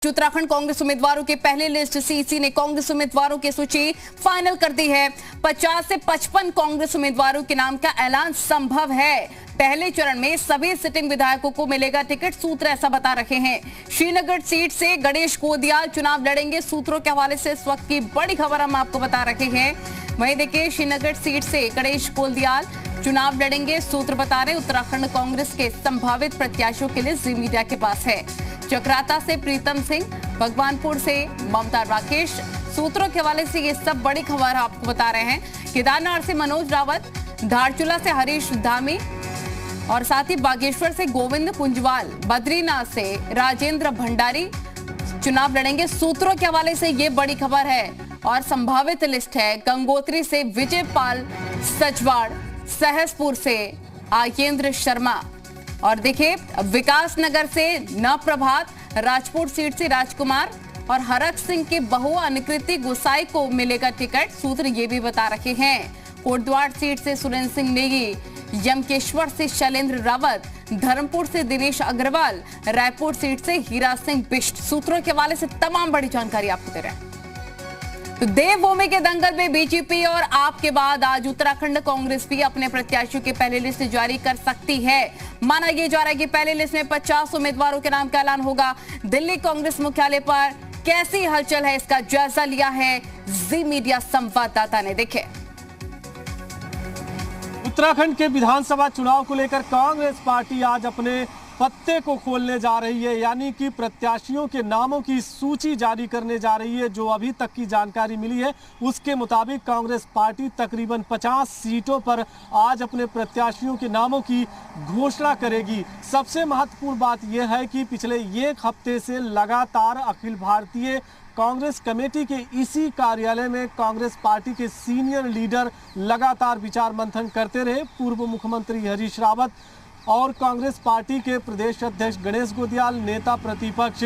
उत्तराखंड कांग्रेस उम्मीदवारों की पहली लिस्ट सीईसी ने कांग्रेस उम्मीदवारों की सूची फाइनल कर दी है। 50 से 55 कांग्रेस उम्मीदवारों के नाम का ऐलान संभव है। पहले चरण में सभी सिटिंग विधायकों को मिलेगा टिकट, सूत्र ऐसा बता रहे हैं। श्रीनगर सीट से गणेश गोदियाल चुनाव लड़ेंगे। सूत्रों के हवाले से इस वक्त की बड़ी खबर हम आपको बता रहे हैं। वहीं देखिए, श्रीनगर सीट से गणेश गोदियाल चुनाव लड़ेंगे। सूत्र बता रहे उत्तराखंड कांग्रेस के संभावित प्रत्याशियों की लिस्ट जी मीडिया के पास है। चक्राता से प्रीतम सिंह, भगवानपुर से ममता राकेश। सूत्रों के हवाले से ये सब बड़ी खबर आपको बता रहे हैं। केदारनाथ से मनोज रावत, धारचूला से हरीश धामी और साथ ही बागेश्वर से गोविंद कुंजवाल, बद्रीनाथ से राजेंद्र भंडारी चुनाव लड़ेंगे। सूत्रों के हवाले से ये बड़ी खबर है और संभावित लिस्ट है। गंगोत्री से विजय पाल सचवाड़, सहसपुर से आयेंद्र शर्मा और देखिए विकास नगर से नवप्रभात, राजपुर सीट से राजकुमार और हरक सिंह के बहू अनुकृति गोसाई को मिलेगा टिकट। सूत्र ये भी बता रहे हैं। कोटद्वार सीट से सुरेंद्र सिंह नेगी, यमकेश्वर से शैलेंद्र रावत, धर्मपुर से दिनेश अग्रवाल, रायपुर सीट से हीरा सिंह बिष्ट। सूत्रों के हवाले से तमाम बड़ी जानकारी आपको दे रहे हैं। तो देवभूमि के दंगल में बीजेपी और आप के बाद आज उत्तराखंड कांग्रेस भी अपने प्रत्याशियों की पहली लिस्ट जारी कर सकती है। माना यह जा रहा है कि पहली लिस्ट में 50 उम्मीदवारों के नाम का ऐलान होगा। दिल्ली कांग्रेस मुख्यालय पर कैसी हलचल है, इसका जायजा लिया है जी मीडिया संवाददाता ने। देखे, उत्तराखंड के विधानसभा चुनाव को लेकर कांग्रेस पार्टी आज अपने पत्ते को खोलने जा रही है, यानी कि प्रत्याशियों के नामों की सूची जारी करने जा रही है। जो अभी तक की जानकारी मिली है उसके मुताबिक कांग्रेस पार्टी तकरीबन 50 सीटों पर आज अपने प्रत्याशियों के नामों की घोषणा करेगी। सबसे महत्वपूर्ण बात यह है कि पिछले एक हफ्ते से लगातार अखिल भारतीय कांग्रेस कमेटी के इसी कार्यालय में कांग्रेस पार्टी के सीनियर लीडर लगातार विचार मंथन करते रहे। पूर्व मुख्यमंत्री हरीश रावत और कांग्रेस पार्टी के प्रदेश अध्यक्ष गणेश गोदियाल, नेता प्रतिपक्ष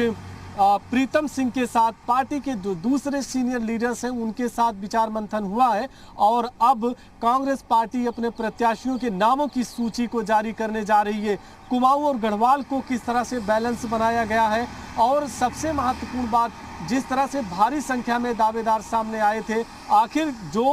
प्रीतम सिंह के साथ पार्टी के जो दूसरे सीनियर लीडर्स हैं उनके साथ विचार मंथन हुआ है और अब कांग्रेस पार्टी अपने प्रत्याशियों के नामों की सूची को जारी करने जा रही है। कुमाऊं और गढ़वाल को किस तरह से बैलेंस बनाया गया है और सबसे महत्वपूर्ण बात, जिस तरह से भारी संख्या में दावेदार सामने आए थे, आखिर जो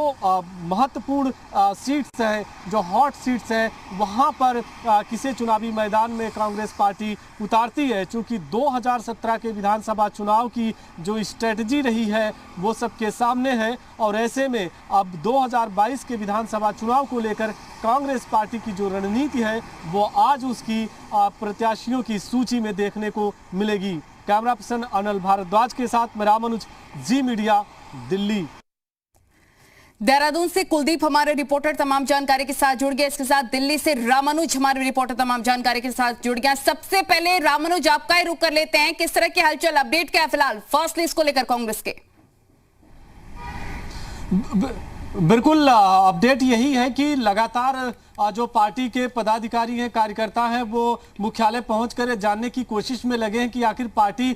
महत्वपूर्ण सीट्स हैं, जो हॉट सीट्स हैं, वहां पर किसे चुनावी मैदान में कांग्रेस पार्टी उतारती है। चूंकि 2017 के विधानसभा चुनाव की जो स्ट्रेटजी रही है वो सबके सामने है और ऐसे में अब 2022 के विधानसभा चुनाव को लेकर कांग्रेस पार्टी की जो रणनीति है वो आज उसकी प्रत्याशियों की सूची में देखने को मिलेगी। कैमरा पर्सन अनिल भारद्वाज के साथ मैं रामानुज, जी मीडिया, दिल्ली। देहरादून से कुलदीप हमारे रिपोर्टर तमाम जानकारी के साथ जुड़ गए। इसके साथ दिल्ली से रामानुज हमारे रिपोर्टर तमाम जानकारी के साथ जुड़ गया। सबसे पहले रामानुज, आपका ही रुख कर लेते हैं, किस तरह की हलचल, अपडेट क्या है फिलहाल फर्स्ट लिस्ट को लेकर कांग्रेस के? बिल्कुल, अपडेट यही है कि लगातार जो पार्टी के पदाधिकारी हैं, कार्यकर्ता हैं, वो मुख्यालय पहुंचकर जानने की कोशिश में लगे हैं कि आखिर पार्टी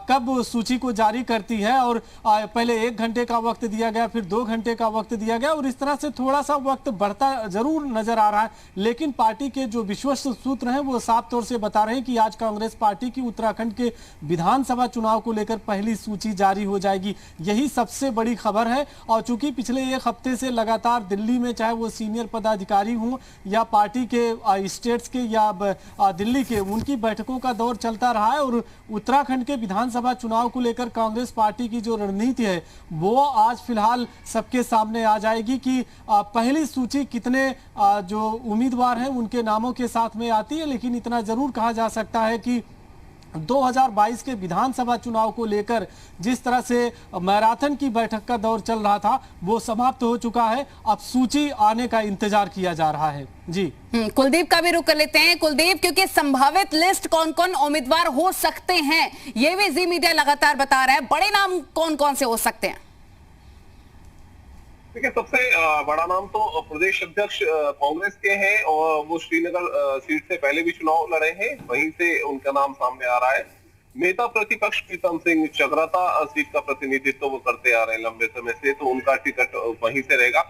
कब सूची को जारी करती है। और पहले 1 घंटे का वक्त दिया गया, फिर 2 घंटे का वक्त दिया गया और इस तरह से थोड़ा सा वक्त बढ़ता जरूर नजर आ रहा है। लेकिन पार्टी के जो विश्वस्त सूत्र हैं वो साफ तौर से बता रहे हैं कि आज कांग्रेस पार्टी की उत्तराखंड के विधानसभा चुनाव को लेकर पहली सूची जारी हो जाएगी। यही सबसे बड़ी खबर है। और चूंकि पिछले 1 हफ्ते से लगातार दिल्ली में, चाहे वो सीनियर पदाधिकारी हों या पार्टी के स्टेट्स के या दिल्ली के, उनकी बैठकों का दौर चलता रहा है और उत्तराखंड के विधानसभा चुनाव को लेकर कांग्रेस पार्टी की जो रणनीति है वो आज फिलहाल सबके सामने आ जाएगी कि पहली सूची कितने जो उम्मीदवार हैं उनके नामों के साथ में आती है। लेकिन इतना जरूर कहा जा सकता है कि 2022 के विधानसभा चुनाव को लेकर जिस तरह से मैराथन की बैठक का दौर चल रहा था वो समाप्त हो चुका है। अब सूची आने का इंतजार किया जा रहा है। जी कुलदीप का भी रुख कर लेते हैं। कुलदीप, क्योंकि संभावित लिस्ट कौन कौन उम्मीदवार हो सकते हैं ये भी जी मीडिया लगातार बता रहा है, बड़े नाम कौन कौन से हो सकते हैं? देखिए, सबसे बड़ा नाम तो प्रदेश अध्यक्ष कांग्रेस के हैं और वो श्रीनगर सीट से पहले भी चुनाव लड़े हैं, वहीं से उनका नाम सामने आ रहा है। नेता प्रतिपक्ष प्रीतम सिंह चक्राता सीट का प्रतिनिधित्व वो करते आ रहे हैं लंबे समय से, तो उनका टिकट वहीं से रहेगा।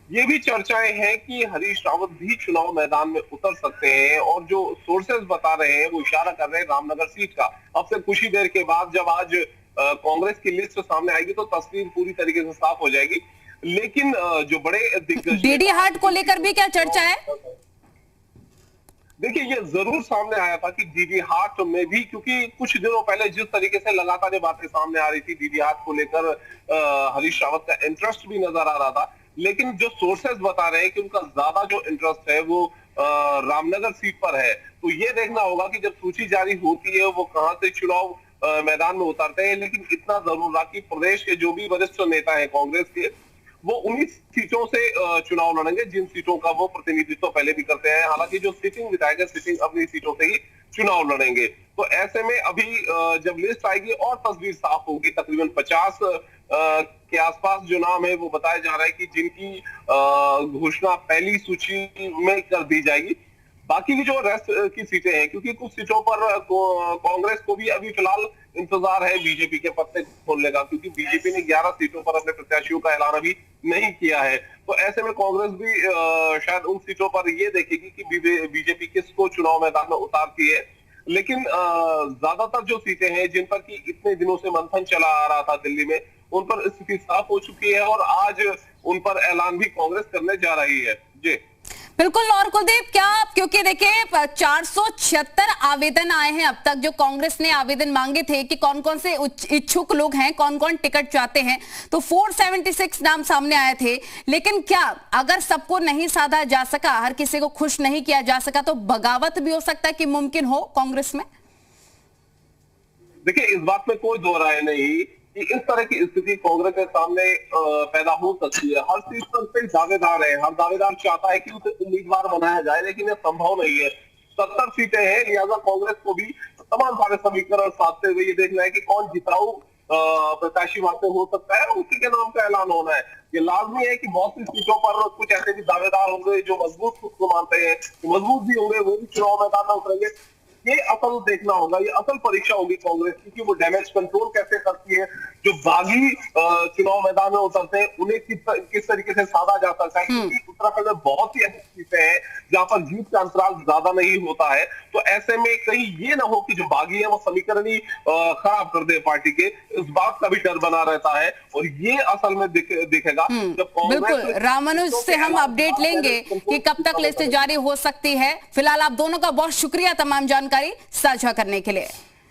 ये भी चर्चाएं हैं कि हरीश रावत भी चुनाव मैदान में उतर सकते हैं, और जो सोर्सेज बता रहे हैं वो इशारा कर रहे हैं रामनगर सीट का। अब से कुछ ही देर के बाद जब आज कांग्रेस की लिस्ट सामने आएगी तो तस्वीर पूरी तरीके से साफ हो जाएगी। लेकिन जो बड़े दिग्गज डीडी हाट को लेकर भी क्या चर्चा है? देखिए, ये जरूर सामने आया था कि डीडी हाट में भी, क्योंकि कुछ दिनों पहले जिस तरीके से लगातार ये बातें सामने आ रही थी, डीडी हाट को लेकर हरीश रावत का इंटरेस्ट भी नजर आ रहा था। लेकिन जो सोर्सेज बता रहे हैं कि उनका ज्यादा जो इंटरेस्ट है वो रामनगर सीट पर है। तो ये देखना होगा कि जब सूची जारी होती है वो कहां से चुनाव मैदान में उतरते हैं। लेकिन इतना जरूर रहा कि प्रदेश के जो भी वरिष्ठ नेता है कांग्रेस के, वो उन्हीं सीटों से चुनाव लड़ेंगे जिन सीटों का वो प्रतिनिधित्व पहले भी करते हैं। हालांकि जो सिटिंग विधायक है, सिटिंग अपनी सीटों से ही चुनाव लड़ेंगे। तो ऐसे में अभी जब लिस्ट आएगी और तस्वीर साफ होगी, तकरीबन 50 के आसपास जो नाम है वो बताया जा रहा है कि जिनकी घोषणा पहली सूची में कर दी जाएगी। बाकी की जो रेस्ट की सीटें हैं, क्योंकि कुछ सीटों पर कांग्रेस को भी अभी फिलहाल इंतजार है बीजेपी के पत्ते खोलने का, क्योंकि बीजेपी ने 11 सीटों पर अपने प्रत्याशियों का ऐलान अभी नहीं किया है। तो ऐसे में कांग्रेस भी शायद उन सीटों पर ये देखेगी कि बीजेपी किसको चुनाव मैदान में उतारती है। लेकिन ज्यादातर जो सीटें हैं जिन पर कि इतने दिनों से मंथन चला आ रहा था दिल्ली में, उन पर स्थिति साफ हो चुकी है और आज उन पर ऐलान भी कांग्रेस करने जा रही है। जी बिल्कुल। और कुलदीप, क्या क्योंकि देखिए 476 आवेदन आए हैं अब तक, जो कांग्रेस ने आवेदन मांगे थे कि कौन कौन से इच्छुक लोग हैं, कौन कौन टिकट चाहते हैं, तो 476 नाम सामने आए थे। लेकिन क्या अगर सबको नहीं साधा जा सका, हर किसी को खुश नहीं किया जा सका, तो बगावत भी हो सकता है कि मुमकिन हो कांग्रेस में? देखिए, इस बात में कोई दो राय नहीं कि इस तरह की स्थिति कांग्रेस के सामने पैदा हो सकती है। हर सीट पर कई दावेदार है, हर दावेदार चाहता है कि उसे उम्मीदवार बनाया जाए, लेकिन यह संभव नहीं है। 70 सीटें हैं, लिहाजा कांग्रेस को भी तमाम सारे समीकरण साधते हुए ये देखना है कि कौन जिताऊ प्रत्याशी वहां से हो सकता है, उसी के नाम का ऐलान होना है। ये लाजमी है कि बहुत सी सीटों पर कुछ ऐसे भी दावेदार होंगे जो मजबूत खुद को मानते हैं, मजबूत भी होंगे, वो भी चुनाव मैदान में उतरेंगे। ये असल देखना होगा, ये असल परीक्षा होगी कांग्रेस की कि वो डैमेज कंट्रोल कैसे करती है। जो बागी चुनाव मैदान में उतरते हैं उन्हें किस तरीके से साधा जा सकता है, क्योंकि उत्तराखंड में बहुत सी ऐसी सीटें हैं जहां पर जीत का अंतराल ज्यादा नहीं होता है। तो ऐसे में कहीं ये ना हो कि जो बागी है वो समीकरण ही खराब कर दे पार्टी के, इस बात का भी डर बना रहता है। और ये असल में दिखेगा जब बिल्कुल। रामानुज से हम अपडेट लेंगे कि कब तक लिस्ट जारी हो सकती है। फिलहाल आप दोनों का बहुत शुक्रिया तमाम जानकारी साझा करने के लिए।